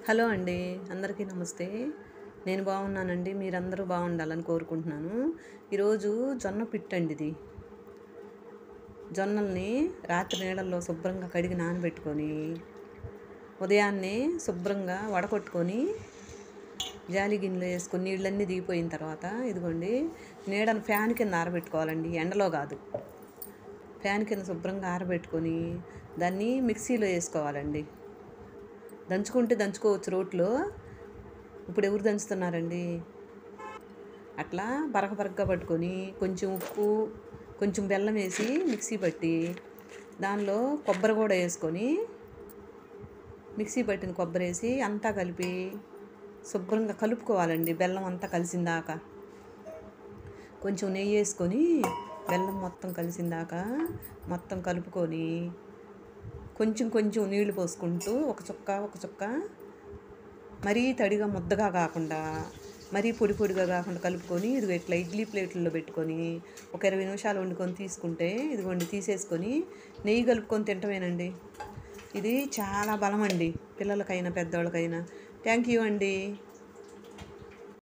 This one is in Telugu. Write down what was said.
హలో అండి, అందరికీ నమస్తే. నేను బాగున్నానండి. మీరందరూ బాగుండాలని కోరుకుంటున్నాను. ఈరోజు జొన్న పిట్టండి ఇది. జొన్నల్ని రాత్రి నీళ్ళల్లో శుభ్రంగా కడిగి నానబెట్టుకొని ఉదయాన్నే శుభ్రంగా వడకొట్టుకొని జాలి గిన్నెలో వేసుకొని నీళ్ళన్నీ దిగిపోయిన తర్వాత ఇదిగోండి నీడను ఫ్యాన్ కింద ఆరబెట్టుకోవాలండి, ఎండలో కాదు. ఫ్యాన్ కింద శుభ్రంగా ఆరబెట్టుకొని దాన్ని మిక్సీలో వేసుకోవాలండి. దంచుకుంటే దంచుకోవచ్చు రోట్లో. ఇప్పుడు ఎవరు దంచుతున్నారండి? అట్లా బరకగా పట్టుకొని కొంచెం ఉప్పు, కొంచెం బెల్లం వేసి మిక్సీ పట్టి దానిలో కొబ్బరి కూడా వేసుకొని మిక్సీ పట్టిన కొబ్బరి వేసి అంతా కలిపి శుభ్రంగా కలుపుకోవాలండి. బెల్లం అంతా కలిసిందాక కొంచెం నెయ్యి వేసుకొని బెల్లం మొత్తం కలిసిందాక మొత్తం కలుపుకొని కొంచెం కొంచెం నీళ్లు పోసుకుంటూ ఒక చుక్క మరీ తడిగా ముద్దగా కాకుండా మరీ పొడి పొడిగా కాకుండా కలుపుకొని ఇదిగో ఇట్లా ఇడ్లీ ప్లేట్లలో పెట్టుకొని ఒక 20 నిమిషాలు వండుకొని తీసుకుంటే ఇదిగోండి తీసేసుకొని నెయ్యి కలుపుకొని తింటమేనండి. ఇది చాలా బలం అండి, పిల్లలకైనా పెద్దవాళ్ళకైనా. థ్యాంక్ యూ అండి.